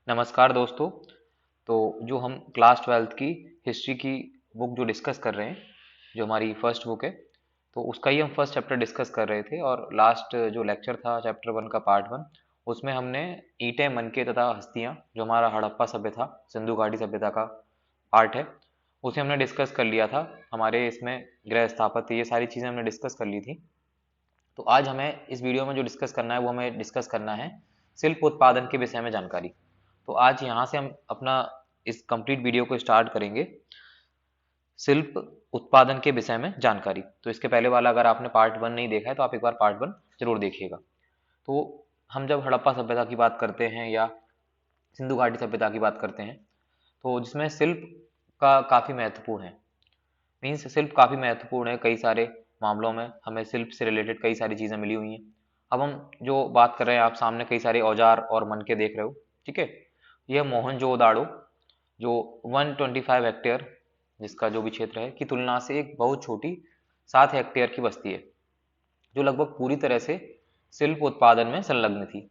नमस्कार दोस्तों। तो जो हम क्लास 12th की हिस्ट्री की बुक जो डिस्कस कर रहे हैं, जो हमारी फर्स्ट बुक है, तो उसका ही हम फर्स्ट चैप्टर डिस्कस कर रहे थे। और लास्ट जो लेक्चर था चैप्टर 1 का पार्ट 1, उसमें हमने ईंटें, मनके तथा हस्तियां, जो हमारा हड़प्पा सभ्य था, सिंधु घाटी सभ्यता का पार्ट है, उसे हमने डिस्कस कर लिया था। हमारे इसमें गृह स्थापत्य, ये सारी चीज़ें हमने डिस्कस कर ली थी। तो आज हमें इस वीडियो में जो डिस्कस करना है वो हमें डिस्कस करना है शिल्प उत्पादन के विषय में जानकारी। तो आज यहाँ से हम अपना इस कंप्लीट वीडियो को स्टार्ट करेंगे शिल्प उत्पादन के विषय में जानकारी। तो इसके पहले वाला अगर आपने पार्ट 1 नहीं देखा है तो आप एक बार पार्ट 1 जरूर देखिएगा। तो हम जब हड़प्पा सभ्यता की बात करते हैं या सिंधु घाटी सभ्यता की बात करते हैं, तो जिसमें शिल्प का काफ़ी महत्वपूर्ण है। मीन्स शिल्प काफ़ी महत्वपूर्ण है। कई सारे मामलों में हमें शिल्प से रिलेटेड कई सारी चीज़ें मिली हुई हैं। अब हम जो बात कर रहे हैं, आप सामने कई सारे औजार और मनके देख रहे हो, ठीक है। यह मोहनजोदाड़ो, जो 125 हेक्टेयर, जिसका जो भी क्षेत्र है, की तुलना से एक बहुत छोटी 7 हेक्टेयर की बस्ती है, जो लगभग पूरी तरह से शिल्प उत्पादन में संलग्न थी।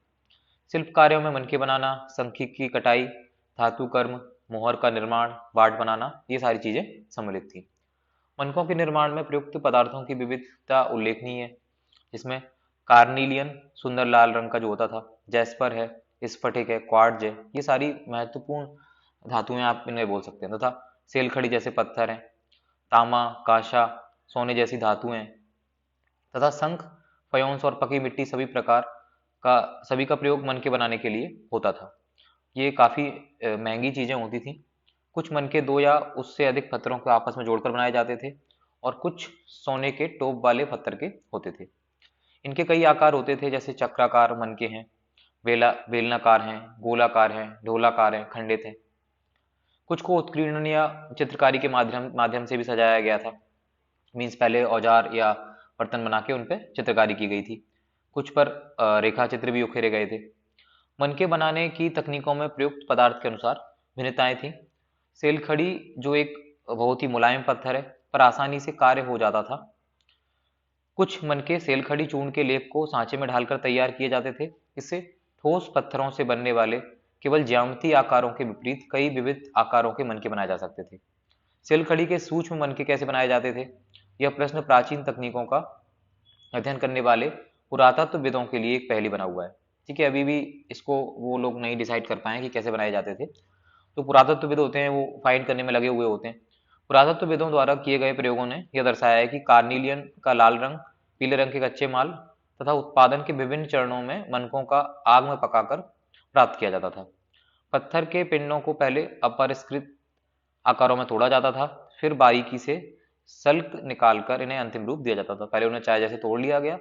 शिल्प कार्यों में मनके बनाना, शंखिक की कटाई, धातु कर्म, मोहर का निर्माण, बाट बनाना, ये सारी चीजें सम्मिलित थी। मनकों के निर्माण में प्रयुक्त पदार्थों की विविधता उल्लेखनीय है, जिसमें कार्निलियन, सुंदर लाल रंग का जो होता था, जैस्पर है, स्फटिक है, क्वार्ट्ज है, ये सारी महत्वपूर्ण धातुएं आप इन्हें बोल सकते हैं। तथा सेलखड़ी जैसे पत्थर हैं, तांबा, कांसा, सोने जैसी धातुएं हैं, तथा शंख, फयोंस और पकी मिट्टी, सभी का प्रयोग मनके बनाने के लिए होता था। ये काफी महंगी चीजें होती थी। कुछ मनके दो या उससे अधिक पत्थरों को आपस में जोड़कर बनाए जाते थे, और कुछ सोने के टोप वाले पत्थर के होते थे। इनके कई आकार होते थे, जैसे चक्राकार मनके हैं, बेलनाकार हैं, गोलाकार हैं, ढोलाकार हैं, खंडित हैं। कुछ को उत्कीर्णन या चित्रकारी के माध्यम माध्यम से भी सजाया गया था। मीन्स पहले औजार या बर्तन बना के उन पे चित्रकारी की गई थी। कुछ पर रेखा चित्र भी उकेरे गए थे। मनके बनाने की तकनीकों में प्रयुक्त पदार्थ के अनुसार भिन्नताएं थी। सेलखड़ी, जो एक बहुत ही मुलायम पत्थर है, पर आसानी से कार्य हो जाता था। कुछ मनके सेलखड़ी चूर्ण के लेप को सांचे में ढालकर तैयार किए जाते थे। इससे ठोस पत्थरों से बनने वाले केवल ज्यामितीय आकारों के विपरीत कई विविध आकारों के मनके बनाए जा सकते थे। सेलखड़ी के सूक्ष्म मनके कैसे बनाए जाते थे, यह प्रश्न प्राचीन तकनीकों का अध्ययन करने वाले पुरातत्वविदों के लिए एक पहेली बना हुआ है। ठीक है, अभी भी इसको वो लोग नहीं डिसाइड कर पाए कि कैसे बनाए जाते थे। तो पुरातत्वविद होते हैं, वो फाइंड करने में लगे हुए होते हैं। पुरातत्वविदों द्वारा किए गए प्रयोगों ने यह दर्शाया है कि कार्निलियन का लाल रंग, पीले रंग के कच्चे माल तथा उत्पादन के विभिन्न चरणों में मनकों का आग में पकाकर प्राप्त किया जाता था। पत्थर के पिंडों को पहले अपरिष्कृत आकारों में तोड़ा जाता था, फिर बारीकी से सल्क निकालकर इन्हें अंतिम रूप दिया जाता था। पहले उन्हें चाय जैसे तोड़ लिया गया,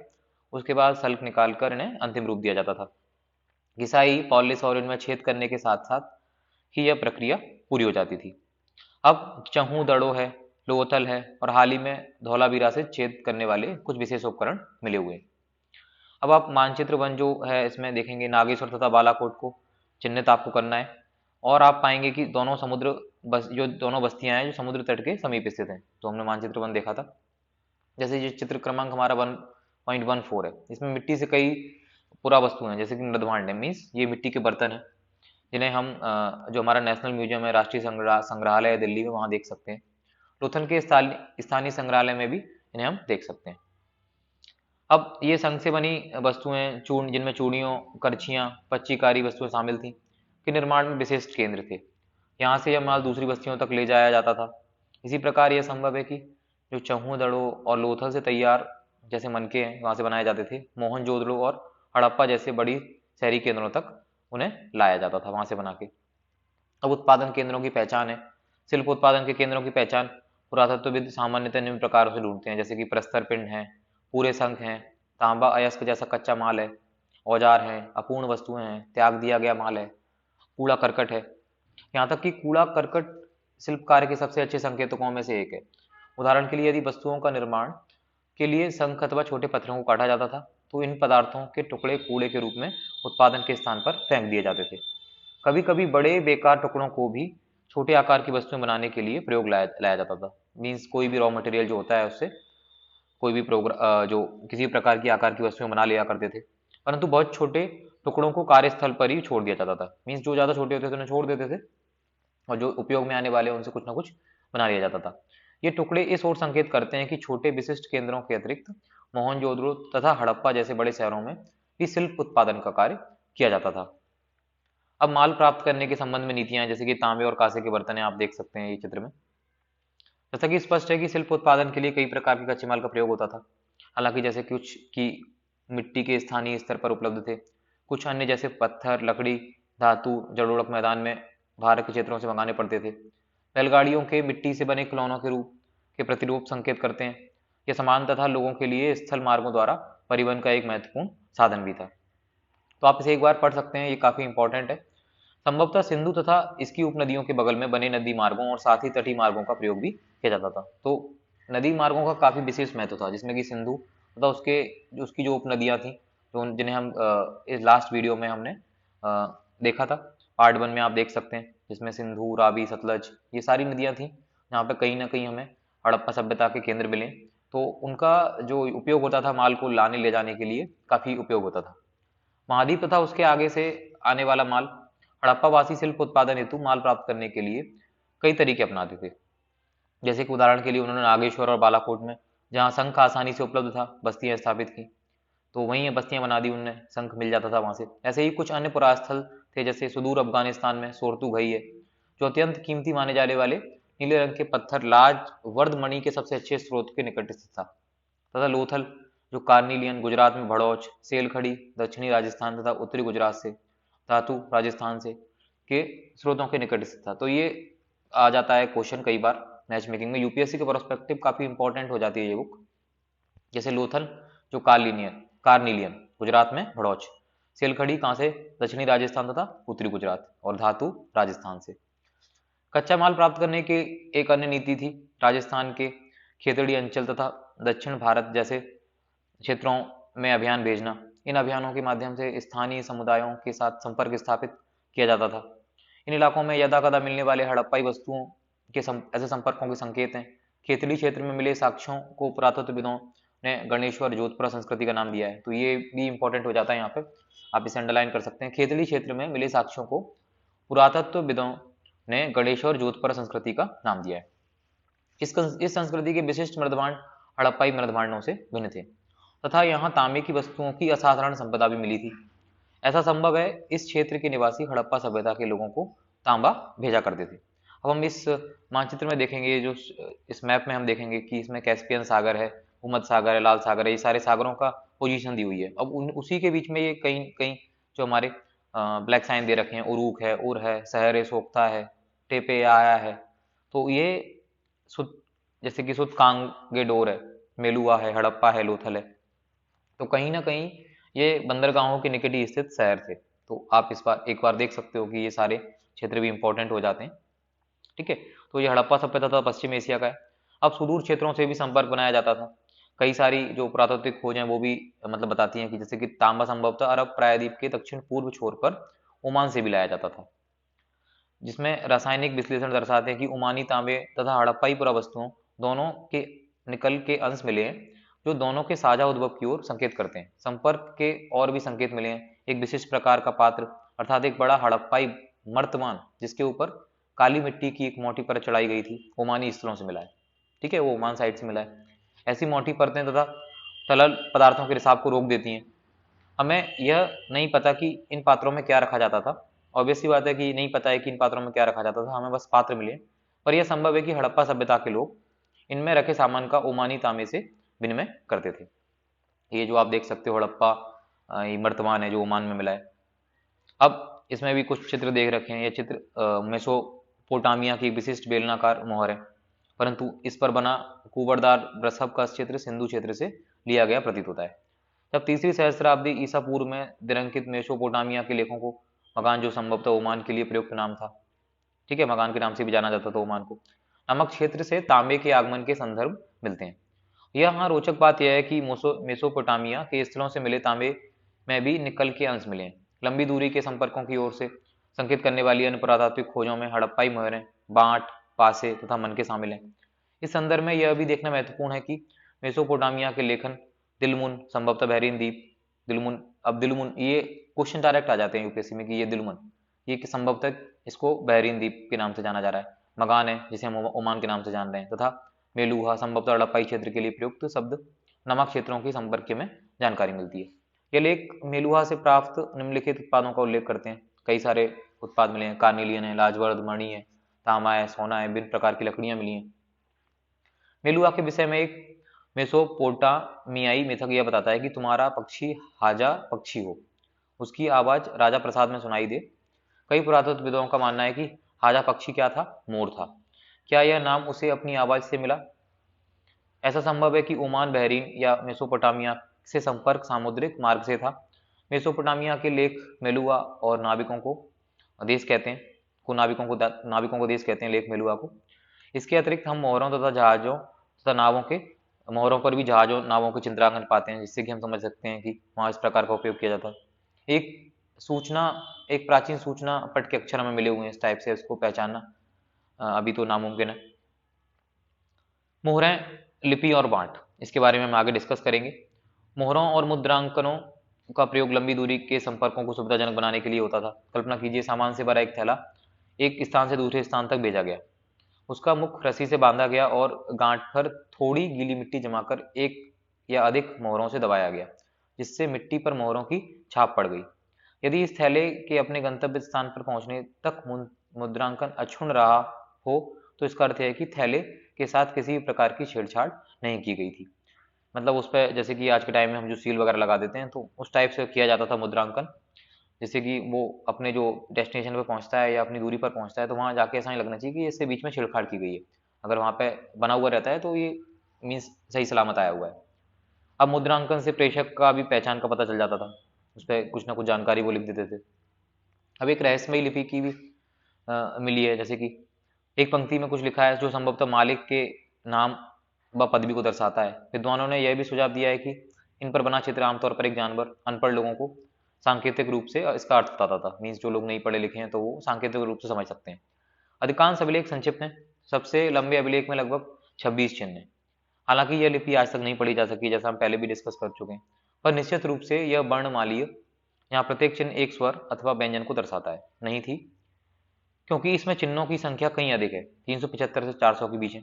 उसके बाद सल्क निकालकर इन्हें अंतिम रूप दिया जाता था। घिसाई, पॉलिश और इनमें छेद करने के साथ साथ ही यह प्रक्रिया पूरी हो जाती थी। अब चहु दड़ो है, लोथल है, और हाल ही में धौलावीरा से छेद करने वाले कुछ विशेष उपकरण मिले हुए हैं। अब आप मानचित्र वन जो है, इसमें देखेंगे नागेश्वर तथा बालाकोट को चिन्हित आपको करना है। और आप पाएंगे कि दोनों समुद्र जो दोनों बस्तियां हैं, जो समुद्र तट के समीप स्थित हैं। तो हमने मानचित्र वन देखा था। जैसे ये चित्र क्रमांक हमारा 1.14 है, इसमें मिट्टी से कई पुरा वस्तु हैं, जैसे कि नृदभांड, मीन्स ये मिट्टी के बर्तन हैं, जिन्हें हम जो हमारा नेशनल म्यूजियम है, राष्ट्रीय संग्रहालय है दिल्ली में, वहाँ देख सकते हैं। लोथल के स्थानीय संग्रहालय में भी इन्हें हम देख सकते हैं। अब ये संघ से बनी वस्तुएं, चूर्ण, जिनमें चूड़ियों, करछियां, पच्चीकारी वस्तुएं शामिल थी, के निर्माण में विशिष्ट केंद्र थे। यहाँ से यह माल दूसरी बस्तियों तक ले जाया जाता था। इसी प्रकार यह संभव है कि जो चहु दड़ो और लोथल से तैयार जैसे मनके हैं, वहां से बनाए जाते थे, मोहनजोदड़ो और हड़प्पा जैसे बड़ी शहरी केंद्रों तक उन्हें लाया जाता था, वहां से बना के। अब उत्पादन केंद्रों की पहचान है। शिल्प उत्पादन के केंद्रों की पहचान पुरातत्वविद सामान्यतः निम्न प्रकारों से ढूंढते हैं, जैसे कि प्रस्तर पिंड है, पूरे शंख हैं, तांबा अयस्क जैसा कच्चा माल है, औजार हैं, अपूर्ण वस्तुएं हैं, त्याग दिया गया माल है, कूड़ा करकट है। यहाँ तक कि कूड़ा करकट शिल्प कार्य के सबसे अच्छे संकेतकों में से एक है। उदाहरण के लिए, यदि वस्तुओं का निर्माण के लिए शंख अथवा छोटे पत्थरों को काटा जाता था, तो इन पदार्थों के टुकड़े कूड़े के रूप में उत्पादन के स्थान पर फेंक दिए जाते थे। कभी कभी बड़े बेकार टुकड़ों को भी छोटे आकार की वस्तुएं बनाने के लिए प्रयोग लाया जाता था। मीन्स कोई भी रॉ मटेरियल जो होता है, उससे कोई भी प्रोग्राम जो किसी प्रकार की आकार की वस्तुएं बना लिया करते थे। परंतु बहुत छोटे टुकड़ों को कार्यस्थल पर ही छोड़ दिया जाता था। मीन्स जो ज्यादा छोटे होते थे उन्हें छोड़ देते थे और जो उपयोग में आने वाले उनसे कुछ ना कुछ बना लिया जाता था। ये टुकड़े इस ओर संकेत करते हैं कि छोटे विशिष्ट केंद्रों के अतिरिक्त मोहनजोदड़ो तथा हड़प्पा जैसे बड़े शहरों में भी शिल्प उत्पादन का कार्य किया जाता था। अब माल प्राप्त करने के संबंध में नीतियां, जैसे कि तांबे और कांसे के बर्तन आप देख सकते हैं ये चित्र में। जैसा कि स्पष्ट है कि शिल्प उत्पादन के लिए कई प्रकार के कच्चे माल का प्रयोग होता था। हालांकि जैसे कुछ की मिट्टी के स्थानीय स्तर पर उपलब्ध थे, कुछ अन्य जैसे पत्थर, लकड़ी, धातु जड़ोड़क मैदान में बाहर के क्षेत्रों से मंगाने पड़ते थे। बैलगाड़ियों के मिट्टी से बने खिलौनों के रूप के प्रतिरूप संकेत करते हैं। यह सामान तथा लोगों के लिए स्थल मार्गों द्वारा परिवहन का एक महत्वपूर्ण साधन भी था। तो आप इसे एक बार पढ़ सकते हैं, ये काफी इंपॉर्टेंट है। संभवतः सिंधु तथा इसकी उपनदियों के बगल में बने नदी मार्गों और साथ ही तटीय मार्गों का प्रयोग भी किया जाता था। तो नदी मार्गों का काफी विशेष महत्व था, जिसमें कि सिंधु तथा उसकी जो उपनदियां थी, जो जिन्हें हम इस लास्ट वीडियो में हमने देखा था, पार्ट 1 में आप देख सकते हैं, जिसमें सिंधु, रावी, सतलज ये सारी नदियां थी, जहाँ पे कहीं ना कहीं हमें हड़प्पा सभ्यता के केंद्र मिले। तो उनका जो उपयोग होता था माल को लाने ले जाने के लिए काफी उपयोग होता था। महाद्वीप तथा उसके आगे से आने वाला माल हड़प्पा वासी शिल्प उत्पादन हेतु माल प्राप्त करने के लिए कई तरीके अपनाते थे। जैसे कि उदाहरण के लिए उन्होंने नागेश्वर और बालाकोट में, जहाँ शंख आसानी से उपलब्ध था, बस्तियां स्थापित की। तो वहीं ये बस्तियां बना दी उनने, शंख मिल जाता था वहां से। ऐसे ही कुछ अन्य पुरास्थल थे, जैसे सुदूर अफगानिस्तान में सोरतू घई है, जो अत्यंत कीमती माने जाने वाले नीले रंग के पत्थर लाज वर्धमणि के सबसे अच्छे स्रोत के निकट स्थित था। तथा लोथल जो कार्निलियन गुजरात में भड़ौच, सेलखड़ी दक्षिणी राजस्थान तथा उत्तरी गुजरात से, धातु राजस्थान से के स्रोतों के निकट स्थित था। तो ये आ जाता है क्वेश्चन कई बार मैच मेकिंग में, यूपीएससी के पर्सपेक्टिव काफी इंपॉर्टेंट हो जाती है ये बुक। जैसे लोथल जो कार्निलियन गुजरात में भड़ौच, सेलखड़ी कहाँ से, दक्षिणी राजस्थान तथा उत्तरी गुजरात, और धातु राजस्थान से। कच्चा माल प्राप्त करने की एक अन्य नीति थी राजस्थान के खेतड़ी अंचल तथा दक्षिण भारत जैसे क्षेत्रों में अभियान भेजना। इन अभियानों के माध्यम से स्थानीय समुदायों के साथ संपर्क स्थापित किया जाता था। इन इलाकों में यदा कदा मिलने वाले हड़प्पाई वस्तुओं के ऐसे संपर्कों के संकेत हैं। खेतड़ी क्षेत्र में मिले साक्ष्यों को पुरातत्वविदों ने गणेश्वर जोधपुरा संस्कृति का नाम दिया है। तो ये भी इंपॉर्टेंट हो जाता है, यहाँ पे आप इसे अंडरलाइन कर सकते हैं। खेतड़ी क्षेत्र में मिले साक्ष्यों को पुरातत्वविदों ने गणेश्वर जोधपुरा संस्कृति का नाम दिया है। इस संस्कृति के विशिष्ट मृदभांड हड़प्पाई मृदभांडों से भिन्न थे तथा यहाँ तांबे की वस्तुओं की असाधारण संपदा भी मिली थी। ऐसा संभव है इस क्षेत्र के निवासी हड़प्पा सभ्यता के लोगों को तांबा भेजा करते थे। अब हम इस मानचित्र में देखेंगे, जो इस मैप में हम देखेंगे कि इसमें कैस्पियन सागर है, भूमध्य सागर है, लाल सागर है, ये सारे सागरों का पोजीशन दी हुई है। अब उसी के बीच में ये कहीं कहीं जो हमारे ब्लैक साइन दे रखे हैं, उरूक है, उर है, शहर है, सोख्ता है, टेपे आया है। तो ये सुत जैसे कि सुत कांगेडोर है, मेलुआ है, हड़प्पा है, लोथल है। तो कहीं ना कहीं ये बंदरगाहों के निकट ही स्थित शहर थे। तो आप एक बार देख सकते हो कि ये सारे क्षेत्र भी इंपॉर्टेंट हो जाते हैं। ठीक है, तो ये हड़प्पा सभ्यता था पश्चिम एशिया का है। अब सुदूर क्षेत्रों से भी संपर्क बनाया जाता था। कई सारी जो पुरातात्विक खोज हैं वो भी मतलब बताती हैं कि जैसे कि तांबा संभवतः अरब प्रायद्वीप के दक्षिण पूर्व छोर पर ओमान से भी लाया जाता था, जिसमें रासायनिक विश्लेषण दर्शाते हैं कि ओमानी तांबे तथा हड़प्पाई पुरावस्तुओं दोनों के निकल के अंश मिले हैं, जो दोनों के साझा उद्भव की ओर संकेत करते हैं। संपर्क के और भी संकेत मिले हैं। एक विशिष्ट प्रकार का पात्र अर्थात एक बड़ा हड़प्पाई मर्तमान जिसके ऊपर काली मिट्टी की एक मोटी परत चढ़ाई गई थी, ओमानी स्थलों से मिला है। ठीक है, वो ओमान साइड से मिला है। ऐसी मोटी परतें तथा तरल पदार्थों के रिसाव को रोक देती हैं। हमें यह नहीं पता कि इन पात्रों में क्या रखा जाता था। ऑब्वियस सी बात है कि नहीं पता है कि इन पात्रों में क्या रखा जाता था, हमें बस पात्र मिले। पर यह संभव है कि हड़प्पा सभ्यता के लोग इनमें रखे सामान का ओमानी तांबे से विनिमय करते थे। ये जो आप देख सकते हो हड़प्पा ये मर्तमान है जो ओमान में मिला है। अब इसमें भी कुछ चित्र देख रखे हैं। ये चित्र मेसोपोटामिया की विशिष्ट बेलनाकार मोहर है, परंतु इस पर बना कुबरदार वृषभ का चित्र सिंधु क्षेत्र से लिया गया प्रतीत होता है। जब तीसरी सहस्त्राब्दी ईसा पूर्व में दिरंकित मेसोपोटामिया के लेखों को मकान, जो संभवतः ओमान के लिए प्रयुक्त नाम था, ठीक है, मकान के नाम से भी जाना जाता था ओमान को, नामक क्षेत्र से तांबे के आगमन के संदर्भ मिलते हैं। यहाँ रोचक बात यह है कि मेसोपोटामिया के स्थलों से मिले तांबे में भी निकल के अंश मिले हैं। लंबी दूरी के संपर्कों की ओर से संकेत करने वाली अन्य पुरातात्विक खोजों में हड़प्पाई मोहरें, बांट, पासे तथा मनके शामिल हैं। इस संदर्भ में यह भी देखना महत्वपूर्ण है कि मेसोपोटामिया के लेखन दिलमुन, संभवतः बहरीन द्वीप, दिलमुन, अब दिलमुन ये क्वेश्चन डायरेक्ट आ जाते हैं यूपीएससी में कि ये दिलमन, ये कि संभवतः इसको बहरीन द्वीप के नाम से जाना जा रहा है। मगान है जिसे हम ओमान के नाम से जान रहे हैं, तथा मेलुहा संभवतः हड़प्पाई क्षेत्र के लिए प्रयुक्त शब्द नमक क्षेत्रों के संपर्क में जानकारी मिलती है। ये लेख मेलुहा से प्राप्त निम्नलिखित उत्पादों का उल्लेख करते हैं। कई सारे उत्पाद मिले हैं, कार्निलियन है, लाजवर्द मणि है, तांबा है, सोना है, विभिन्न प्रकार की लकड़ियां मिली हैं। मेलुहा के विषय में एक मेसोपोटामियाई मिथक यह बताता है कि तुम्हारा पक्षी हाजा पक्षी हो, उसकी आवाज राजा प्रसाद में सुनाई दे। कई पुरातत्वविदों का मानना है कि हाजा पक्षी क्या था? मोर था। क्या यह नाम उसे अपनी आवाज से मिला? ऐसा संभव है कि ओमान, बहरीन या मेसोपोटामिया से संपर्क सामुद्रिक मार्ग से था। मेसोपोटामिया के लेख मेलुहा और नाविकों को देश कहते हैं, नाविकों को देश कहते हैं लेख मेलुहा को। इसके अतिरिक्त हम मोहरों तथा जहाजों तथा नावों के मोहरों पर भी जहाजों नावों के चित्रांकन पाते हैं, जिससे कि हम समझ सकते हैं कि वहाँ इस प्रकार का उपयोग किया जाता है। एक प्राचीन सूचना पट के अक्षर हमें मिले हुए हैं, इस टाइप से उसको पहचानना अभी तो नामुमकिन है। मोहरें, लिपि और बांट, इसके बारे में हम आगे डिस्कस करेंगे। मोहरों और मुद्रांकनों का प्रयोग लंबी दूरी के संपर्कों को सुविधाजनक बनाने के लिए होता था। कल्पना कीजिए, सामान से भरा एक थैला एक स्थान से दूसरे स्थान तक भेजा गया। उसका मुख रस्सी से बांधा गया और गांठ पर थोड़ी गीली मिट्टी जमाकर एक या अधिक मोहरों से दबाया गया, जिससे मिट्टी पर मोहरों की छाप पड़ गई। यदि इस थैले के अपने गंतव्य स्थान पर पहुंचने तक मुद्रांकन अक्षुण्ण रहा हो, तो इसका अर्थ है कि थैले के साथ किसी भी प्रकार की छेड़छाड़ नहीं की गई थी। मतलब उस पर, जैसे कि आज के टाइम में हम जो सील वगैरह लगा देते हैं, तो उस टाइप से किया जाता था मुद्रांकन, जैसे कि वो अपने जो डेस्टिनेशन पे पहुंचता है या अपनी दूरी पर पहुंचता है, तो वहां जाके ऐसा नहीं लगना चाहिए कि इससे बीच में छेड़छाड़ की गई है। अगर वहां पे बना हुआ रहता है तो ये मीन्स सही सलामत आया हुआ है। अब मुद्रांकन से प्रेषक का भी पहचान का पता चल जाता था, उस पर कुछ ना कुछ जानकारी वो लिख देते थे। अब एक रहस्यमयी लिपि की भी मिली है, जैसे कि एक पंक्ति में कुछ लिखा है जो संभवतः मालिक के नाम व पदवी को दर्शाता है। विद्वानों ने यह भी सुझाव दिया है कि इन पर बना चित्र आमतौर पर एक जानवर अनपढ़ लोगों को सांकेतिक रूप से इसका अर्थ बताता था। मीन्स जो लोग नहीं पढ़े लिखे हैं तो वो सांकेतिक रूप से समझ सकते हैं। अधिकांश अभिलेख संक्षिप्त हैं। सबसे लंबे अभिलेख में लगभग 26 चिन्ह हैं। हालांकि यह लिपि आज तक नहीं पढ़ी जा सकी, जैसा हम पहले भी डिस्कस कर चुके हैं, पर निश्चित रूप से यह वर्णमालीय, यहाँ प्रत्येक चिन्ह एक स्वर अथवा व्यंजन को दर्शाता है, नहीं थी, क्योंकि इसमें चिन्हों की संख्या कहीं अधिक है, 375 से 400 के बीच है।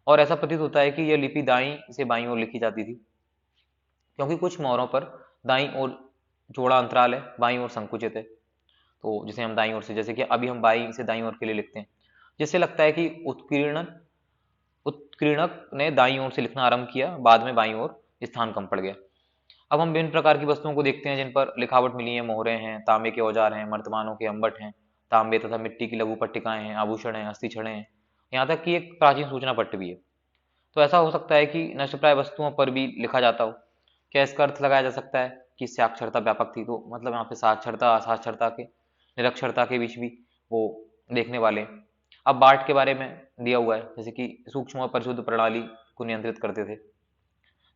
और ऐसा प्रतीत होता है कि यह लिपि दाईं से बाईं ओर लिखी जाती थी, क्योंकि कुछ मोहरों पर दाईं ओर जोड़ा अंतराल है, बाईं ओर संकुचित है। तो जिसे हम दाईं ओर से, जैसे कि अभी हम बाईं से दाईं ओर के लिए लिखते हैं, जिससे लगता है कि उत्कीर्णक ने दाईं ओर से लिखना आरंभ किया, बाद में बाईं ओर स्थान कम पड़ गया। अब हम विभिन्न प्रकार की वस्तुओं को देखते हैं जिन पर लिखावट मिली है। मोहरें हैं, तांबे के औजार हैं, मर्तमानों के अंबट हैं, तांबे तथा मिट्टी की लघु पट्टिकाएं हैं, आभूषण हैं, अस्थि छड़े हैं, यहाँ तक कि एक प्राचीन सूचना पट्ट भी है। तो ऐसा हो सकता है कि नष्टप्राय वस्तुओं पर भी लिखा जाता हो। क्या इसका अर्थ लगाया जा सकता है कि साक्षरता व्यापक थी? तो मतलब यहाँ पे साक्षरता, असाक्षरता के, निरक्षरता के बीच भी वो देखने वाले हैं। अब बार्ट के बारे में दिया हुआ है, जैसे कि सूक्ष्म और परिशुद्ध प्रणाली को नियंत्रित करते थे।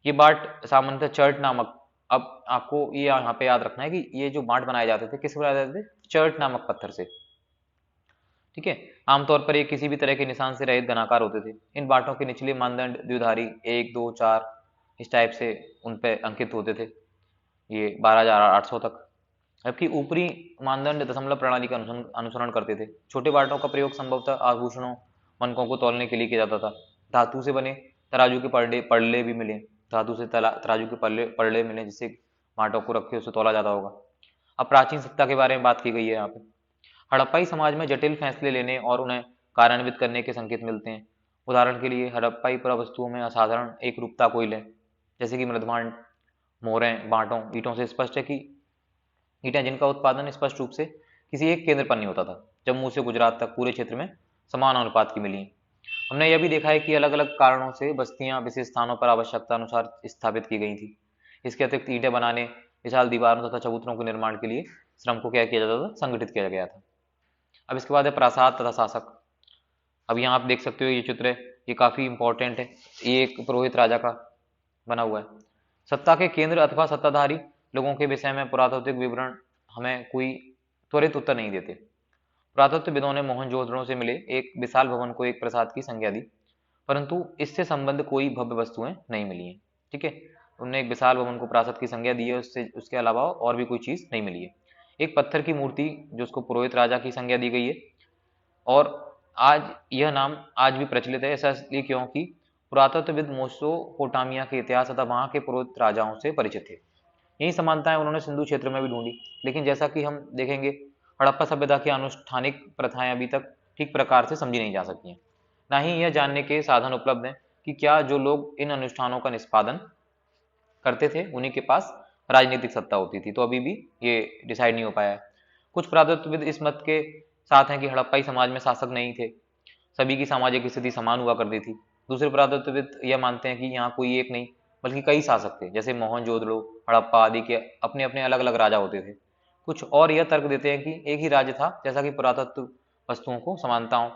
ये बार्ट सामान्यतः चर्ट नामक, अब आपको ये यहाँ पे याद रखना है कि ये जो बांट बनाए जाते थे किससे बनाए जाते थे? चर्ट नामक पत्थर से। ठीक है, आमतौर पर ये किसी भी तरह के निशान से रहित घनाकार होते थे। इन बांटों के निचले मानदंड द्विधारी 1, 2, 4 इस टाइप से उन पे अंकित होते थे, ये 12,800 तक। जबकि ऊपरी मानदंड दशमलव प्रणाली का अनुसरण करते थे। छोटे बांटों का प्रयोग संभवतः आभूषणों, मनकों को तौलने के लिए किया जाता था। धातु से बने तराजू के पड़ले भी मिले, धातु से तराजू के पड़ले मिले, जिससे बांटों को रखे उसे तौला जाता होगा। अब प्राचीन सत्ता के बारे में बात की गई है यहाँ पे। हड़प्पाई समाज में जटिल फैसले लेने और उन्हें कार्यान्वित करने के संकेत मिलते हैं। उदाहरण के लिए हड़प्पाई पुरावस्तुओं में असाधारण एक रूपता को लें, जैसे कि मृदभांड, मोहरें, बांटों, ईंटों से स्पष्ट है कि ईंटें जिनका उत्पादन स्पष्ट रूप से किसी एक केंद्र पर नहीं होता था, जम्मू से गुजरात तक पूरे क्षेत्र में समान अनुपात की मिली। हमने यह भी देखा है कि अलग अलग कारणों से बस्तियां विशेष स्थानों पर आवश्यकता अनुसार स्थापित की गई थी। इसके अतिरिक्त ईंटें बनाने, विशाल दीवारों तथा चबूतरों के निर्माण के लिए श्रम को क्या किया जाता था? संगठित किया गया था। अब इसके बाद है प्रासाद तथा शासक। अब यहाँ आप देख सकते हो ये चित्र है, ये काफी इंपॉर्टेंट है। ये एक पुरोहित राजा का बना हुआ है। सत्ता के केंद्र अथवा सत्ताधारी लोगों के विषय में पुरातात्विक विवरण हमें कोई त्वरित उत्तर नहीं देते। पुरातत्वविदों ने मोहनजोदड़ो से मिले एक विशाल भवन को एक प्रासाद की संज्ञा दी, परंतु इससे संबद्ध कोई भव्य वस्तुएं नहीं मिली हैं। ठीक है, उन्होंने एक विशाल भवन को प्रासाद की संज्ञा दी है, उससे उसके अलावा और भी कोई चीज नहीं मिली है। एक पत्थर की मूर्ति जो उसको पुरोहित राजा की संज्ञा दी गई है, और आज यह नाम आज भी प्रचलित है। ऐसा इसलिए क्योंकि पुरातत्वविद मेसोपोटामिया के इतिहास तथा वहां के पुरोहित राजाओं से परिचित थे। यही समानताएं उन्होंने सिंधु क्षेत्र में भी ढूंढी, लेकिन जैसा कि हम देखेंगे हड़प्पा सभ्यता की अनुष्ठानिक प्रथाएं अभी तक ठीक प्रकार से समझी नहीं जा सकी हैं। ना ही यह जानने के साधन उपलब्ध हैं कि क्या जो लोग इन अनुष्ठानों का निष्पादन करते थे उन्हीं के पास राजनीतिक सत्ता होती थी। तो अभी भी ये डिसाइड नहीं हो पाया है। कुछ पुरातत्वविद इस मत के साथ हैं कि हड़प्पाई समाज में शासक नहीं थे, सभी की सामाजिक स्थिति समान हुआ करती थी। दूसरे पुरातत्वविद यह मानते हैं कि यहाँ कोई एक नहीं बल्कि कई शासक थे, जैसे मोहनजोदड़ो, हड़प्पा आदि के अपने अपने अलग अलग राजा होते थे। कुछ और यह तर्क देते हैं कि एक ही राज्य था, जैसा कि पुरातत्व वस्तुओं को समानताओं,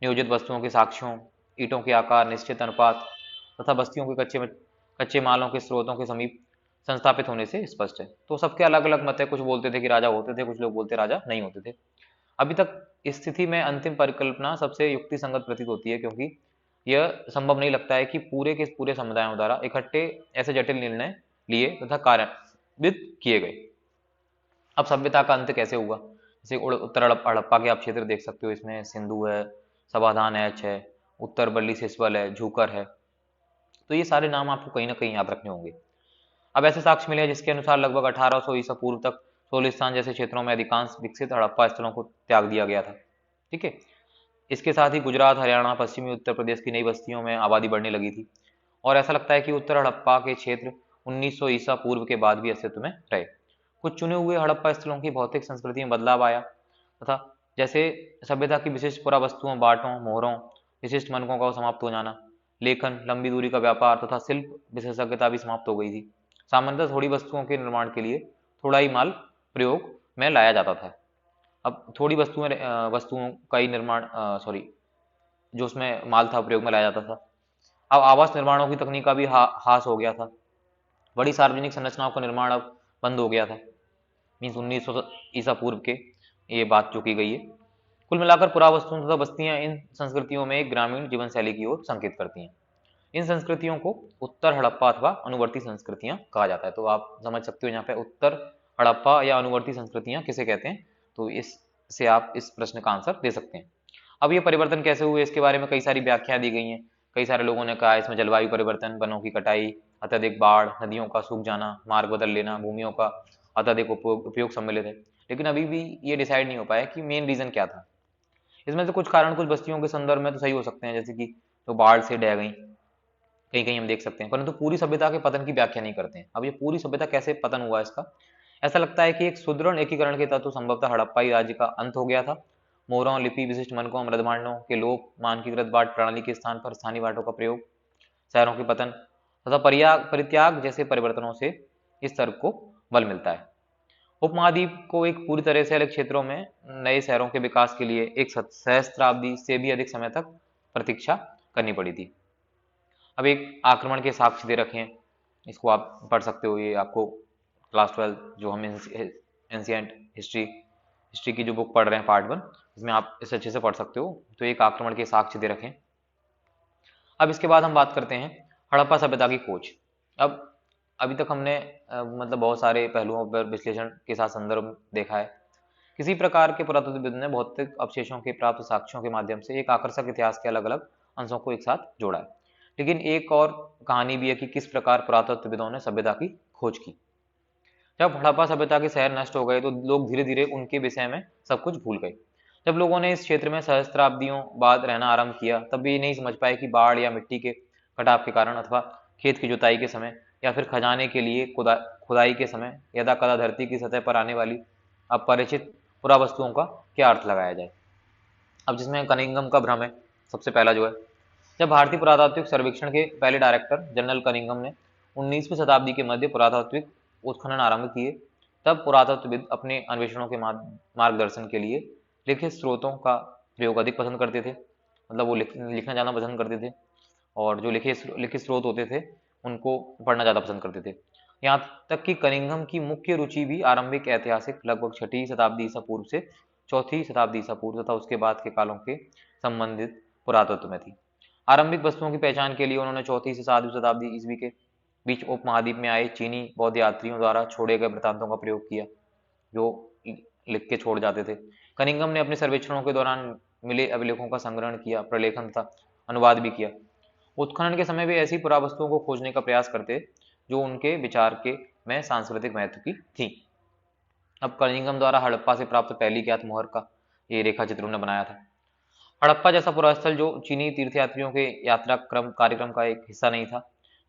नियोजित वस्तुओं के साक्ष्यों, ईंटों के आकार, निश्चित अनुपात तथा बस्तियों के कच्चे मालों के स्रोतों के समीप संस्थापित होने से स्पष्ट है। तो सबके अलग अलग मत है, कुछ बोलते थे कि राजा होते थे, कुछ लोग बोलते राजा नहीं होते थे। अभी तक इस स्थिति में अंतिम परिकल्पना सबसे युक्ति संगत प्रतीत होती है, क्योंकि यह संभव नहीं लगता है कि पूरे के पूरे समुदायों द्वारा इकट्ठे ऐसे जटिल निर्णय लिए तथा कार्यान्वित किए गए। अब सभ्यता का अंत कैसे हुआ? जैसे उत्तर हड़प्पा के आप क्षेत्र देख सकते हो, इसमें सिंधु है, समाधान एच है, उत्तर बल्ली सिस्वल है, झूकर है। तो ये सारे नाम आपको कहीं ना कहीं याद रखने होंगे। अब ऐसे साक्ष्य मिले हैं जिसके अनुसार लगभग 1800 ईसा पूर्व तक सोलिस्तान जैसे क्षेत्रों में अधिकांश विकसित हड़प्पा स्थलों को त्याग दिया गया था। ठीक है। इसके साथ ही गुजरात, हरियाणा, पश्चिमी उत्तर प्रदेश की नई बस्तियों में आबादी बढ़ने लगी थी, और ऐसा लगता है कि उत्तर हड़प्पा के क्षेत्र 1900 ईसा पूर्व के बाद भी अस्तित्व में रहे। कुछ चुने हुए हड़प्पा स्थलों की भौतिक संस्कृति में बदलाव आया तथा जैसे सभ्यता की विशिष्ट पुरावस्तुओं, बाटों, मोहरों, विशिष्ट मनकों का समाप्त हो जाना, लेखन, लंबी दूरी का व्यापार तथा शिल्प विशेषज्ञता भी समाप्त हो गई थी। सामान्यतः थोड़ी वस्तुओं के निर्माण के लिए थोड़ा ही माल प्रयोग में लाया जाता था। अब थोड़ी वस्तुओं का ही निर्माण जो उसमें माल था प्रयोग में लाया जाता था। अब आवास निर्माणों की तकनीक का भी हास हो गया था। बड़ी सार्वजनिक संरचनाओं का निर्माण अब बंद हो गया था। मीन्स 1900 ईसा पूर्व के ये बात जो की गई है। कुल मिलाकर पुरावस्तुओं तथा बस्तियां इन संस्कृतियों में एक ग्रामीण जीवन शैली की ओर संकेत करती हैं। इन संस्कृतियों को उत्तर हड़प्पा अथवा अनुवर्ती संस्कृतियां कहा जाता है। तो आप समझ सकते हो यहाँ पे उत्तर हड़प्पा या अनुवर्ती संस्कृतियां किसे कहते हैं। तो इससे आप इस प्रश्न का आंसर दे सकते हैं। अब ये परिवर्तन कैसे हुए, इसके बारे में कई सारी व्याख्या दी गई हैं। कई सारे लोगों ने कहा इसमें जलवायु परिवर्तन, वनों की कटाई, अत्यधिक बाढ़, नदियों का सूख जाना, मार्ग बदल लेना, भूमियों का अत्यधिक उपयोग सम्मिलित है। लेकिन अभी भी ये डिसाइड नहीं हो पाया कि मेन रीजन क्या था। इसमें से कुछ कारण कुछ बस्तियों के संदर्भ में तो सही हो सकते हैं, जैसे कि तो बाढ़ से ढह गई, कहीं कहीं हम देख सकते हैं, परंतु पूरी सभ्यता के पतन की व्याख्या नहीं करते हैं। अब ये पूरी सभ्यता कैसे पतन हुआ इसका, ऐसा लगता है कि एक सुदृढ़ एकीकरण के तत्व संभवतः हड़प्पाई राज्य का अंत हो गया था। मोहरों, लिपि, विशिष्ट मनकों, मृदभांडों के लोप, मानकीकृत बाट प्रणाली के स्थान पर स्थानीय बाटों का प्रयोग, शहरों के पतन तथा परित्याग जैसे परिवर्तनों से इस तर्क को बल मिलता है। उपमहाद्वीप को एक पूरी तरह से अलग क्षेत्रों में नए शहरों के विकास के लिए एक सहस्त्राब्दी से भी अधिक समय तक प्रतीक्षा करनी पड़ी थी। अब एक आक्रमण के साक्ष्य दे रखे हैं, इसको आप पढ़ सकते हो। ये आपको क्लास 12 जो हम एंशिएंट हिस्ट्री की जो बुक पढ़ रहे हैं पार्ट 1, इसमें आप इसे अच्छे से पढ़ सकते हो। तो एक आक्रमण के साक्ष्य दे रखे हैं। अब इसके बाद हम बात करते हैं हड़प्पा सभ्यता की खोज। अब अभी तक हमने मतलब बहुत सारे पहलुओं पर विश्लेषण के साथ संदर्भ देखा है। किसी प्रकार के पुरातत्वविद ने भौतिक अवशेषों के प्राप्त साक्ष्यों के माध्यम से एक आकर्षक इतिहास के अलग अलग अंशों को एक साथ जोड़ा है। लेकिन एक और कहानी भी है कि किस प्रकार पुरातत्वविदों ने सभ्यता की खोज की। जब हड़प्पा सभ्यता के शहर नष्ट हो गए तो लोग धीरे धीरे उनके विषय में सब कुछ भूल गए। जब लोगों ने इस क्षेत्र में सहस्त्राब्दियों बाद रहना आरंभ किया, तब भी नहीं समझ पाए कि बाढ़ या मिट्टी के कटाव के कारण अथवा खेत की जुताई के समय या फिर खजाने के लिए खुदाई के समय यदा कदा धरती की सतह पर आने वाली अपरिचित पुरावस्तुओं का क्या अर्थ लगाया जाए। अब जिसमें कनिंघम का भ्रम है सबसे पहला जो है। जब भारतीय पुरातात्विक सर्वेक्षण के पहले डायरेक्टर जनरल कनिंघम ने 19वीं शताब्दी के मध्य पुरातात्विक उत्खनन आरंभ किए, तब पुरातत्वविद अपने अन्वेषणों के मार्गदर्शन के लिए लिखित स्रोतों का प्रयोग अधिक पसंद करते थे। मतलब वो लिखना ज़्यादा पसंद करते थे, और जो लिखित स्रोत होते थे उनको पढ़ना ज़्यादा पसंद करते थे। यहाँ तक कि कनिंघम की मुख्य रुचि भी आरंभिक ऐतिहासिक लगभग 6वीं शताब्दी ईसा पूर्व से 4वीं शताब्दी ईसा पूर्व तथा उसके बाद के कालों के संबंधित पुरातत्व में थी। आरंभिक वस्तुओं की पहचान के लिए उन्होंने 4वीं से 7वीं शताब्दी ईस्वी के बीच उपमहाद्वीप में आए चीनी बौद्ध यात्रियों द्वारा छोड़े गए वृतांतों का प्रयोग किया, जो लिख के छोड़ जाते थे। कनिंघम ने अपने सर्वेक्षणों के दौरान मिले अभिलेखों का संग्रहण किया, प्रलेखन तथा अनुवाद भी किया। उत्खनन के समय वे ऐसी पुरावस्तुओं को खोजने का प्रयास करते जो उनके विचार के में सांस्कृतिक महत्व की थी। अब कनिंघम द्वारा हड़प्पा से प्राप्त पहली ज्ञात मोहर का ये रेखा चित्र उन्होंने बनाया था। हड़प्पा जैसा पुरास्थल जो चीनी तीर्थयात्रियों के यात्रा कार्यक्रम का एक हिस्सा नहीं था,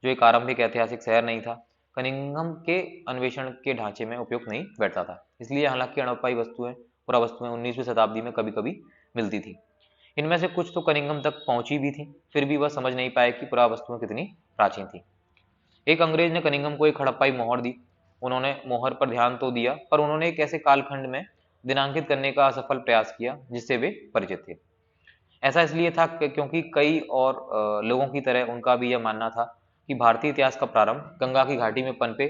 जो एक आरंभिक ऐतिहासिक शहर नहीं था, कनिंघम के अन्वेषण के ढांचे में उपयुक्त नहीं बैठता था। इसलिए हालांकि हड़प्पाई वस्तुएं पुरावस्तुएं 19वीं शताब्दी में कभी कभी मिलती थी। इनमें से कुछ तो कनिंघम तक पहुंची भी थी, फिर भी वह समझ नहीं पाए कि पुरावस्तुएं कितनी प्राचीन थी। एक अंग्रेज ने कनिंघम को एक हड़प्पाई मोहर दी। उन्होंने मोहर पर ध्यान तो दिया, पर उन्होंने एक ऐसे कालखंड में दिनांकित करने का असफल प्रयास किया जिससे वे परिचित थे। ऐसा इसलिए था क्योंकि कई और लोगों की तरह उनका भी यह मानना था कि भारतीय इतिहास का प्रारंभ गंगा की घाटी में पनपे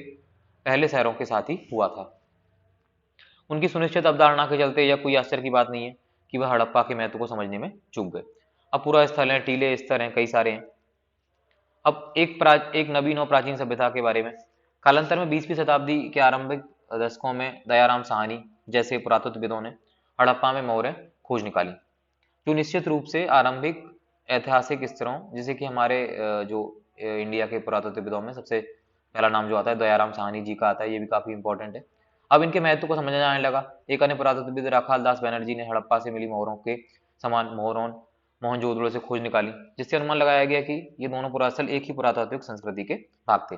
पहले शहरों के साथ ही हुआ था। उनकी सुनिश्चित अवधारणा के चलते यह कोई आश्चर्य की बात नहीं है कि वह हड़प्पा के महत्व को समझने में चूक गए। अब पूरा स्थल है, टीले स्तर हैं, कई सारे हैं। अब एक नवीन और प्राचीन सभ्यता के बारे में। कालांतर में 20वीं शताब्दी के आरंभिक दशकों में दयाराम साहनी जैसे पुरातत्वविदों ने हड़प्पा में मोहरें खोज निकाली, जो निश्चित रूप से आरंभिक ऐतिहासिक स्तरों, जैसे कि हमारे इंडिया के पुरातत्वविदों में सबसे पहला नाम जो आता है दयाराम साहनी जी का आता है, ये भी काफी इंपॉर्टेंट है। अब इनके महत्व को समझा जाने लगा। एक अन्य पुरातत्वविद राखाल दास बैनर्जी ने हड़प्पा से मिली मोहरों के समान मोहरों मोहनजोदड़ो से खोज निकाली, जिससे अनुमान लगाया गया कि ये दोनों पुरास्थल एक ही पुरातात्विक संस्कृति के भाग थे।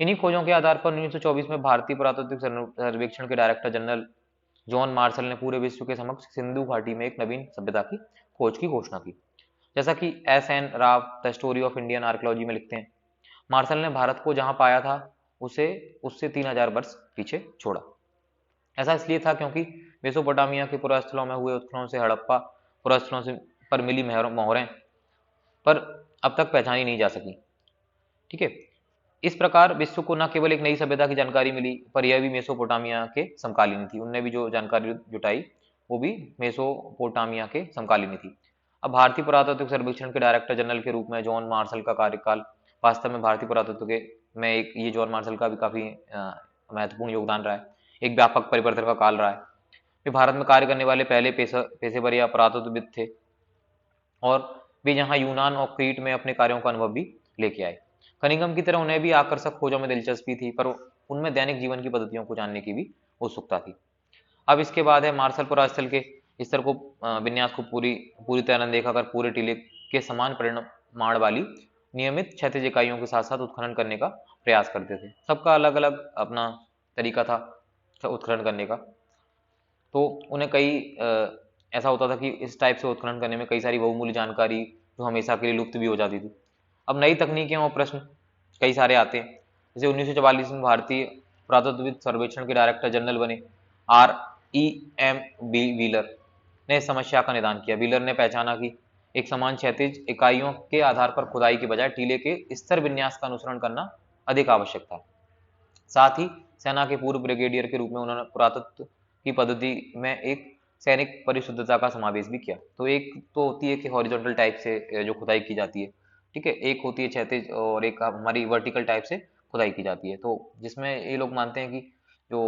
इन्हीं खोजों के आधार पर 1924 में भारतीय पुरातात्विक सर्वेक्षण के डायरेक्टर जनरल जॉन मार्शल ने पूरे विश्व के समक्ष सिंधु घाटी में एक नवीन सभ्यता की खोज की घोषणा की। जैसा कि SN. Rao the story of Indian archaeology में लिखते हैं, मार्शल ने भारत को जहां पाया था उसे उससे 3000 वर्ष पीछे छोड़ा। ऐसा इसलिए था क्योंकि मेसोपोटामिया के पुरास्थलों में हुए उत्खननों से हड़प्पा पुरास्थलों से पर मिली मोहरें पर अब तक पहचानी नहीं जा सकी। ठीक है, इस प्रकार विश्व को न केवल एक नई सभ्यता की जानकारी मिली, पर यह भी मेसोपोटामिया के समकालीन थी। उनने भी जो जानकारी जुटाई वो भी मेसोपोटामिया के समकालीन थी। अब भारतीय पुरातत्व सर्वेक्षण के डायरेक्टर जनरल के रूप में जॉन मार्शल का कार्यकाल वास्तव में भारतीय पुरातत्व के में एक ये जॉन मार्शल का भी काफी महत्वपूर्ण योगदान रहा है, एक व्यापक परिवर्तन का काल रहा है। वे भारत में कार्य करने वाले पहले पेशेवर या पुरातत्वविद थे और वे यहाँ यूनान और क्रीट में अपने कार्यों का अनुभव भी लेके आए। कनिंघम की तरह उन्हें भी आकर्षक खोजों में दिलचस्पी थी, पर उनमें दैनिक जीवन की पद्धतियों को जानने की भी उत्सुकता थी। अब इसके बाद है मार्शल पुरास्थल के स्तर को विन्यास को पूरी तरह अनदेखा कर पूरे टीले के समान परिमाण वाली नियमित क्षैतिज इकाइयों के साथ साथ उत्खनन करने का प्रयास करते थे। सबका अलग अलग अपना तरीका था उत्खनन करने का। तो उन्हें कई ऐसा होता था कि इस टाइप से उत्खनन करने में कई सारी बहुमूल्य जानकारी जो हमेशा के लिए लुप्त भी हो जाती थी। अब नई तकनीकें और प्रश्न कई सारे आते हैं। जैसे 1944 में भारतीय पुरातत्वविद सर्वेक्षण के डायरेक्टर जनरल बने R.E.M. व्हीलर ने इस समस्या का निदान किया। व्हीलर ने पहचाना कि एक समान क्षैतिज इकाइयों के आधार पर खुदाई के बजाय टीले के स्तर विन्यास का अनुसरण करना अधिक आवश्यक था। साथ ही सेना के पूर्व ब्रिगेडियर के रूप में उन्होंने पुरातत्व की पद्धति में एक सैनिक परिशुद्धता का समावेश भी किया। तो एक तो होती है कि हॉरिजॉन्टल टाइप से जो खुदाई की जाती है, ठीक है, एक होती है क्षैतिज और एक हमारी वर्टिकल टाइप से खुदाई की जाती है। तो जिसमें ये लोग मानते हैं कि जो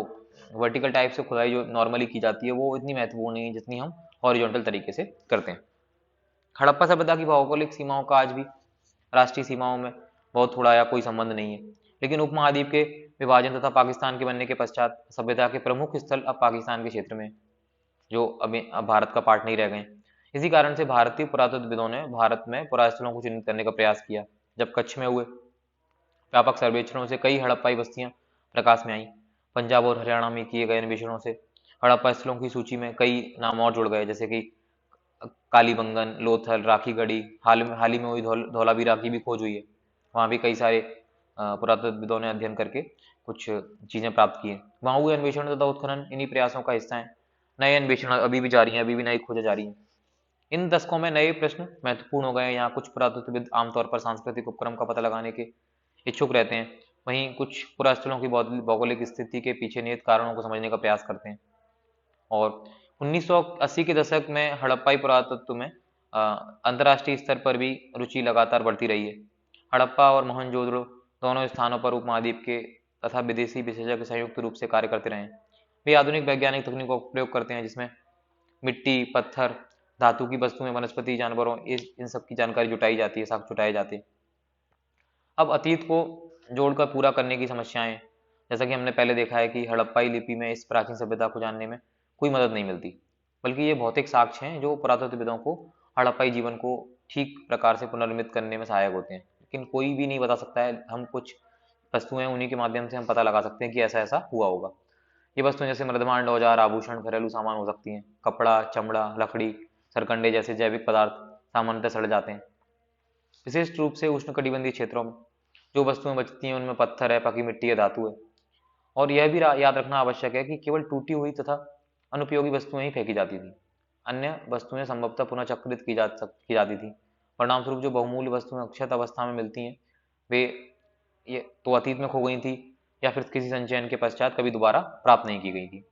वर्टिकल टाइप से खुदाई जो नॉर्मली की जाती है वो इतनी महत्वपूर्ण नहीं है जितनी हम हॉरिजॉन्टल तरीके से करते हैं। हड़प्पा सभ्यता की भौगोलिक सीमाओं का आज भी राष्ट्रीय सीमाओं में बहुत थोड़ा या कोई संबंध नहीं है, लेकिन उपमहाद्वीप के विभाजन तथा पाकिस्तान के बनने के पश्चात सभ्यता के प्रमुख स्थल अब पाकिस्तान के क्षेत्र में, जो अभी अब भारत का पार्ट नहीं रह गए। इसी कारण से भारतीय पुरातत्वविदों ने भारत में पुरास्थलों को चिन्हित करने का प्रयास किया। जब कच्छ में हुए व्यापक सर्वेक्षणों से कई हड़प्पाई बस्तियां प्रकाश में आई। पंजाब और हरियाणा में किए गए अन्वेषणों से हड़प्पा स्थलों की सूची में कई नाम और जुड़ गए, जैसे कि कालीबंगन, लोथल, राखी गढ़ी, हाल ही में हुई धौलावीरा की भी खोज हुई है। वहाँ भी कई सारे पुरातत्वविदों ने अध्ययन करके कुछ चीजें प्राप्त की हैं। वहाँ हुए अन्वेषण तथा उत्खनन इन्हीं प्रयासों का हिस्सा है। नए अन्वेषण अभी भी जारी हैं, अभी भी नई खोजें जारी हैं। इन दशकों में नए प्रश्न महत्वपूर्ण हो गए हैं। यहाँ कुछ पुरातत्वविद आमतौर पर सांस्कृतिक उपक्रम का पता लगाने के इच्छुक रहते हैं, वहीं कुछ पुरास्थलों की भौगोलिक स्थिति के पीछे निहित कारणों को समझने का प्रयास करते हैं। और 1980 के दशक में हड़प्पाई पुरातत्व में अंतर्राष्ट्रीय स्तर पर भी रुचि लगातार बढ़ती रही है। हड़प्पा और मोहनजोदड़ो दोनों स्थानों पर उपमहाद्वीप के तथा विदेशी विशेषज्ञ संयुक्त रूप से कार्य करते रहे। वे आधुनिक वैज्ञानिक तकनीकों का प्रयोग करते हैं, जिसमें मिट्टी, पत्थर, धातु की वस्तुएं, वनस्पति, जानवरों, इन सब की जानकारी जुटाई जाती है, साक्ष्य जुटाए जाते हैं। अब अतीत को जोड़कर पूरा करने की समस्याएं, जैसा कि हमने पहले देखा है कि हड़प्पाई लिपि में इस प्राचीन सभ्यता को जानने में कोई मदद नहीं मिलती, बल्कि ये भौतिक साक्ष्य हैं जो पुरातत्वविदों को हड़प्पाई जीवन को ठीक प्रकार से पुनर्निर्मित करने में सहायक होते हैं। लेकिन कोई भी नहीं बता सकता है, हम कुछ वस्तुएं उन्हीं के माध्यम से हम पता लगा सकते हैं कि ऐसा ऐसा हुआ होगा। ये वस्तुएं जैसे मृदमान, औजार, आभूषण, घरेलू सामान हो सकती हैं। कपड़ा, चमड़ा, लकड़ी, सरकंडे जैसे जैविक पदार्थ सामान्यतः सड़ जाते हैं। विशेष रूप से उष्णकटिबंधीय क्षेत्रों में जो वस्तुएं बचती हैं उनमें पत्थर है, पकी मिट्टी है, धातु है। और यह भी याद रखना आवश्यक है कि केवल टूटी हुई तथा अनुपयोगी वस्तुएं ही फेंकी जाती थी। अन्य वस्तुएं संभवतः पुनः चक्रित की जाती थी। परिणामस्वरूप जो बहुमूल्य वस्तुएं अक्षत अवस्था में मिलती हैं, वे ये तो अतीत में खो गई थी या फिर किसी संचयन के पश्चात कभी दोबारा प्राप्त नहीं की गई थी।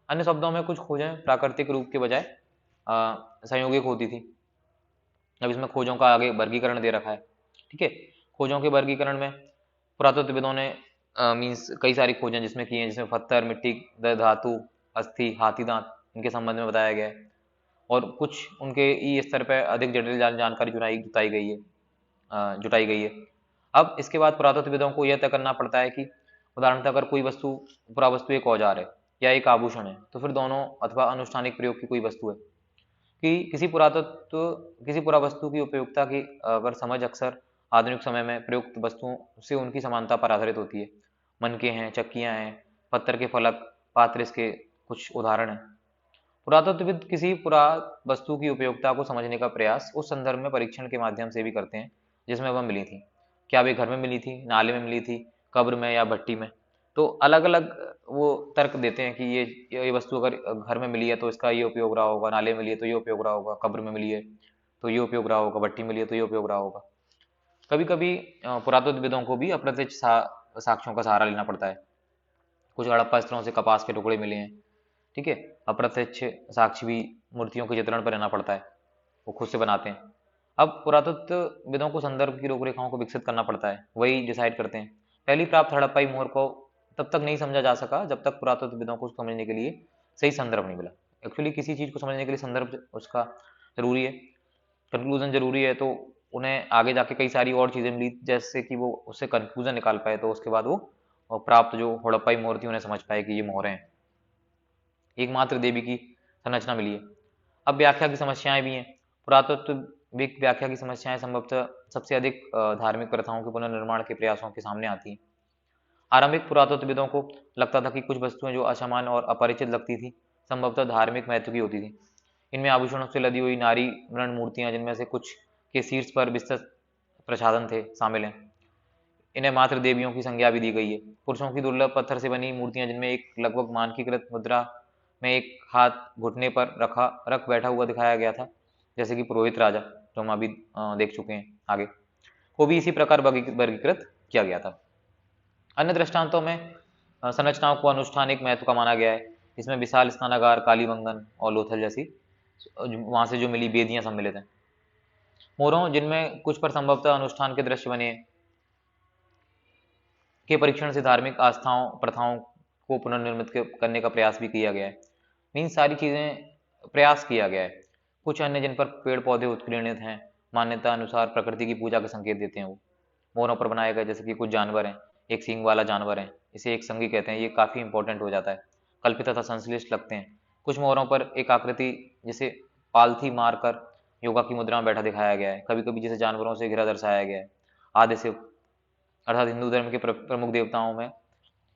अन्य शब्दों में कुछ खोजें प्राकृतिक रूप के बजाय संयोगिक होती थी। अब इसमें खोजों का आगे वर्गीकरण दे रखा है। ठीक है, खोजों के वर्गीकरण में पुरातत्वविदों ने मीन्स कई सारी खोजें जिसमें की हैं, जिसमें पत्थर, मिट्टी, धातु, अस्थि, हाथी दांत, इनके संबंध में बताया गया है। और कुछ उनके ई स्तर पर अधिक जटिल जानकारी जुटाई गई है। अब इसके बाद पुरातत्वविदों को यह तय करना पड़ता है कि उदाहरणतः अगर कोई वस्तु, पुरावस्तु एक औजार है या एक आभूषण है, तो फिर दोनों अथवा अनुष्ठानिक प्रयोग की कोई वस्तु है कि किसी पुरावस्तु की उपयोगिता की अगर समझ अक्सर आधुनिक समय में प्रयुक्त वस्तुओं से उनकी समानता पर आधारित होती है। मनके हैं, चक्कियां हैं, पत्थर के फलक, पात्र इसके कुछ उदाहरण हैं। पुरातत्वविद किसी पुरा वस्तु की उपयोगिता को समझने का प्रयास उस संदर्भ में परीक्षण के माध्यम से भी करते हैं जिसमें वह मिली थी। क्या वे घर में मिली थी, नाले में मिली थी, कब्र में या भट्टी में। तो अलग अलग वो तर्क देते हैं कि ये वस्तु अगर घर में मिली है तो इसका ये उपयोग रहा होगा, नाले में मिली है तो ये उपयोग रहा होगा, कब्र में मिली है तो ये उपयोग रहा होगा, भट्टी मिली है तो ये उपयोग रहा होगा। कभी कभी पुरातत्वविदों को भी अप्रत्यक्ष साक्ष्यों का सहारा लेना पड़ता है। कुछ हड़प्पा स्थलों से कपास के टुकड़े मिले हैं। ठीक है, अप्रत्यक्ष साक्ष्य भी मूर्तियों के चित्रण पर रहना पड़ता है, वो खुद से बनाते हैं। अब पुरातत्वविदों को संदर्भ की रूपरेखाओं को विकसित करना पड़ता है, वही डिसाइड करते हैं। पहली प्राप्त हड़प्पाई मोहर को तब तक नहीं समझा जा सका जब तक पुरातत्वविदों को समझने के लिए सही संदर्भ नहीं मिला। एक्चुअली किसी चीज को समझने के लिए संदर्भ उसका जरूरी है, कंक्लूजन जरूरी है। तो उन्हें आगे जाके कई सारी और चीजें मिली जैसे कि वो उससे कंक्लूजन निकाल पाए, तो उसके बाद वो प्राप्त जो हड़प्पाई मोहर थी उन्हें समझ पाए कि ये मोहरें हैं। एकमात्र देवी की संरचना मिली है। अब व्याख्या की समस्याएं भी हैं। पुरातत्विक व्याख्या की समस्याएं संभवतः सबसे अधिक धार्मिक प्रथाओं के पुनर्निर्माण के प्रयासों के सामने आती हैं। आरंभिक पुरातत्वविदों को लगता था कि कुछ वस्तुएं जो असामान्य और अपरिचित लगती थी संभवतः धार्मिक महत्व की होती थी। इनमें आभूषणों से लदी हुई नारी मृण मूर्तियां, जिनमें से कुछ के शीर्ष पर विस्तृत प्रसाधन थे, शामिल हैं। इन्हें मात्र देवियों की संज्ञा भी दी गई है। पुरुषों की दुर्लभ पत्थर से बनी मूर्तियां, जिनमें एक लगभग मानकीकृत मुद्रा में एक हाथ घुटने पर रख बैठा हुआ दिखाया गया था, जैसे कि पुरोहित राजा, जो हम अभी देख चुके हैं आगे, को भी इसी प्रकार वर्गीकृत किया गया था। अन्य दृष्टांतों में संरचनाओं को अनुष्ठानिक महत्व का माना गया है। इसमें विशाल स्नानागार, कालीबंगन और लोथल जैसी वहां से जो मिली वेदियां सम्मिलित हैं। मोरों, जिनमें कुछ पर संभवतः अनुष्ठान के दृश्य बने हैं, के परीक्षण से धार्मिक आस्थाओं, प्रथाओं को पुनर्निर्मित करने का प्रयास भी किया गया है। इन सारी चीजें प्रयास किया गया है। कुछ अन्य जिन पर पेड़ पौधे उत्कीर्णित हैं, मान्यता अनुसार प्रकृति की पूजा के संकेत देते हैं। वो मोरों पर बनाए गए जैसे कि कुछ जानवर हैं, एक सींग वाला जानवर है, इसे एक संगी कहते हैं, ये काफी इंपॉर्टेंट हो जाता है, कल्पित तथा संश्लिष्ट लगते हैं। कुछ मोरों पर एक आकृति जिसे पालथी मारकर योगा की मुद्रा में बैठा दिखाया गया है, कभी कभी जिसे जानवरों से घिरा दर्शाया गया है। आदि शिव अर्थात हिंदू धर्म के प्रमुख देवताओं में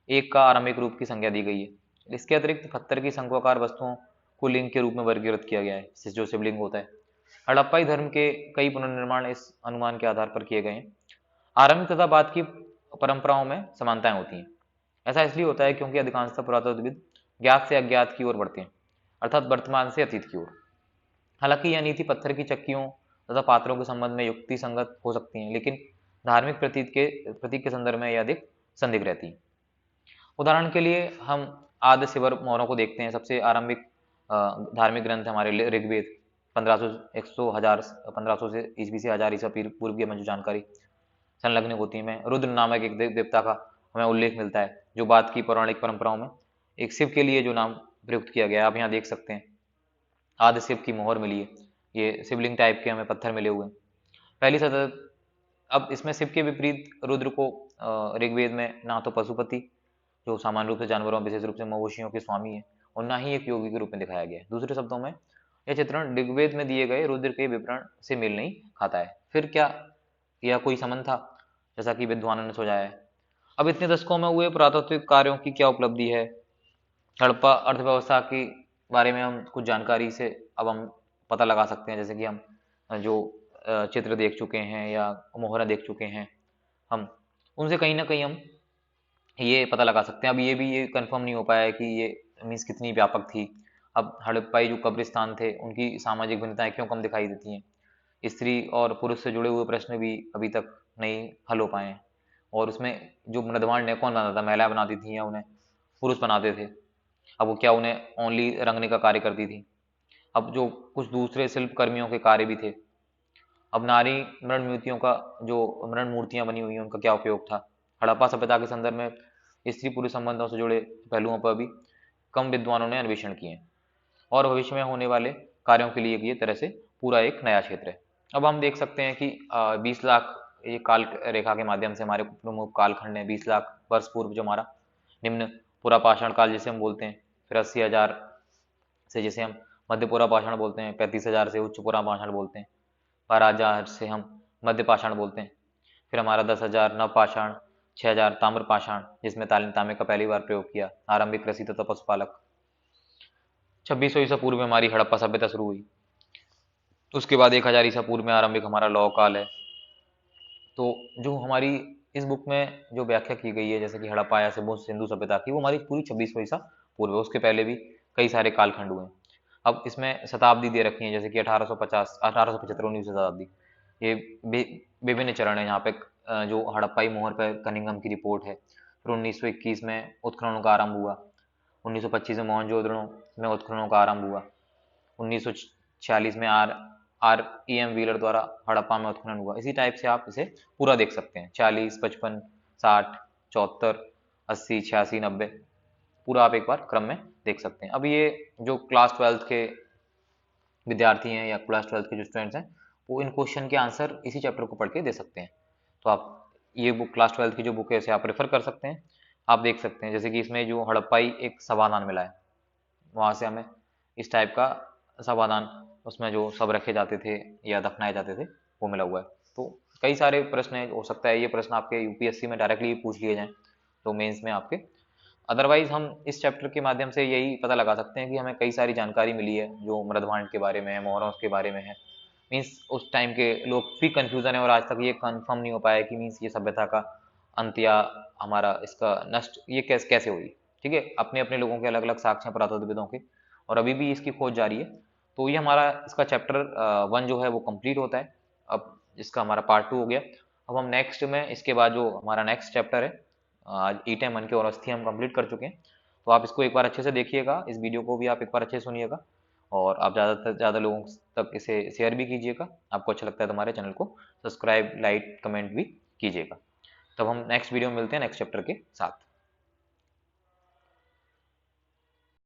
एक का आरंभिक रूप की संज्ञा दी गई है। इसके अतिरिक्त पत्थर की शंक्वाकार वस्तुओं को लिंग के रूप में वर्गीकृत किया गया है, जो शिवलिंग होता है। हड़प्पाई धर्म के कई पुनर्निर्माण इस अनुमान के आधार पर किए गए हैं। आरंभिक तथा बाद की परंपराओं में समानताएं होती हैं। ऐसा इसलिए होता है क्योंकि अधिकांशतः पुरातत्वविद ज्ञात से अज्ञात की ओर बढ़ते हैं, अर्थात वर्तमान से अतीत की ओर। हालांकि यह नीति पत्थर की चक्कियों तथा पात्रों के संबंध में युक्ति संगत हो सकती है, लेकिन धार्मिक प्रतीक के संदर्भ में यह अधिक संदिग्ध रहती है। उदाहरण के लिए हम आदि शिवर मौर्यों को देखते हैं। सबसे आरंभिक धार्मिक ग्रंथ हमारे ऋग्वेद 1500 से ईस्वी से 1000 ईसा पूर्व की हमें जो जानकारी संलग्न होती है, में रुद्र नामक एक देवता का हमें उल्लेख मिलता है, जो बाद की पौराणिक परंपराओं में एक शिव के लिए जो नाम प्रयुक्त किया गया है, आप यहाँ देख सकते हैं आदि शिव की मोहर मिली है, ये शिवलिंग टाइप के हमें पत्थर मिले हुए हैं। पहली सतत। अब इसमें शिव के विपरीत रुद्र को ऋग्वेद में ना तो पशुपति जो सामान्य रूप से जानवरों विशेष रूप से मवेशियों के स्वामी है, और ना ही एक योगी के रूप में दिखाया गया है। दूसरे शब्दों में यह चित्रण ऋग्वेद में दिए गए रुद्र के विवरण से मेल नहीं खाता है। फिर क्या यह कोई संबंध था, जैसा कि विद्वानों ने सुझाया है? अब इतने दशकों में हुए पुरातात्विक कार्यों की क्या उपलब्धि है? हड़प्पा अर्थव्यवस्था के बारे में हम कुछ जानकारी से अब हम पता लगा सकते हैं, जैसे कि हम जो चित्र देख चुके हैं या मोहरा देख चुके हैं, हम उनसे कहीं ना कहीं हम ये पता लगा सकते हैं। अब ये कंफर्म नहीं हो पाया है कि ये मीन्स कितनी व्यापक थी। अब हड़प्पाई जो कब्रिस्तान थे उनकी सामाजिक भिन्नताएं क्यों कम दिखाई देती हैं? स्त्री और पुरुष से जुड़े हुए प्रश्न भी अभी तक नहीं हल हो पाए हैं। और उसमें जो मृदवाण ने कौन बनाता था, महिलाएं बनाती थी या उन्हें पुरुष बनाते थे? अब वो क्या उन्हें ओनली रंगने का कार्य करती थी? अब जो कुछ दूसरे शिल्प कर्मियों के कार्य भी थे। अब नारी मृण मूर्तियों का जो मृण मूर्तियां बनी हुई हैं उनका क्या उपयोग था? हड़प्पा सभ्यता के संदर्भ में स्त्री पुरुष संबंधों से जुड़े पहलुओं पर भी कम विद्वानों ने अन्वेषण किए हैं, और भविष्य में होने वाले कार्यों के लिए ये तरह से पूरा एक नया क्षेत्र है। अब हम देख सकते हैं कि 20 लाख ये काल रेखा के माध्यम से हमारे प्रमुख कालखंड है। 20 लाख वर्ष पूर्व जो हमारा निम्न पुरा पाषाण काल जिसे हम बोलते हैं, फिर 80,000 से जिसे हम मध्य पुरा पाषाण बोलते हैं, 35,000 से उच्च पुरा पाषाण बोलते हैं, 12,000 से हम मध्य पाषाण बोलते हैं, फिर हमारा 10,000 नव पाषाण, 6,000 ताम्र पाषाण जिसमें तांबे का पहली बार प्रयोग किया, आरंभिक कृषि तथा पशुपालक। 2600 ईसा पूर्व में हमारी हड़प्पा सभ्यता शुरू हुई। उसके बाद 1000 ईसा पूर्व में आरंभिक हमारा लौह काल है। तो जो हमारी इस बुक में जो व्याख्या की गई है, जैसे कि हड़प्पा या सिंधु सभ्यता की, वो हमारी पूरी 2600 ईसा पूर्व है। उसके पहले भी कई सारे कालखंड हुए हैं। अब इसमें शताब्दी दे रखी है, जैसे कि 1850, 1875, 19वीं शताब्दी। ये विभिन्न चरण है। यहाँ पे जो हड़प्पाई मोहर पर कनिंघम की रिपोर्ट है। फिर 1921 में उत्खननों का आरंभ हुआ। 1925 में मोहनजोदड़ो में उत्खननों का आरंभ हुआ। 1946 में आर ई एम व्हीलर द्वारा हड़प्पा में उत्खनन हुआ। इसी टाइप से आप इसे पूरा देख सकते हैं, 40, 55, 60, 74, 80, 86, 90, पूरा आप एक बार क्रम में देख सकते हैं। अब ये जो क्लास 12th के विद्यार्थी हैं या क्लास 12th के जो स्टूडेंट्स हैं, वो इन क्वेश्चन के आंसर इसी चैप्टर को पढ़ के दे सकते हैं। तो आप ये बुक क्लास 12th की जो बुक है इसे आप रेफर कर सकते हैं। आप देख सकते हैं जैसे कि इसमें जो हड़प्पाई एक समाधान मिला है, वहाँ से हमें इस टाइप का समाधान, उसमें जो सब रखे जाते थे या दफनाए जाते थे, वो मिला हुआ है। तो कई सारे प्रश्न है, हो सकता है ये प्रश्न आपके यूपीएससी में डायरेक्टली पूछ लिए जाएं, तो मेंस में आपके। अदरवाइज हम इस चैप्टर के माध्यम से यही पता लगा सकते हैं कि हमें कई सारी जानकारी मिली है जो मृदभांड के बारे में है, मोहरों के बारे में है। मीन्स उस टाइम के लोग भी कंफ्यूजन है और आज तक ये कंफर्म नहीं हो पाया कि मीन्स ये सभ्यता का अंत या हमारा इसका नष्ट ये कैसे कैसे हुई। ठीक है, अपने अपने लोगों के अलग अलग साक्ष्य हैं पुरातत्वविदों के, और अभी भी इसकी खोज जारी है। तो ये हमारा इसका चैप्टर 1 जो है वो कंप्लीट होता है। अब इसका हमारा पार्ट 2 हो गया। अब हम नेक्स्ट में इसके बाद जो हमारा नेक्स्ट चैप्टर है, आज ईंटें मन के और अस्थि हम कंप्लीट कर चुके हैं। तो आप इसको एक बार अच्छे से देखिएगा, इस वीडियो को भी आप एक बार अच्छे से सुनिएगा, और आप ज़्यादा से ज़्यादा लोगों तक इसे शेयर भी कीजिएगा। आपको अच्छा लगता है तो हमारे चैनल को सब्सक्राइब, लाइक, कमेंट भी कीजिएगा। तब हम नेक्स्ट वीडियो में मिलते हैं नेक्स्ट चैप्टर के साथ।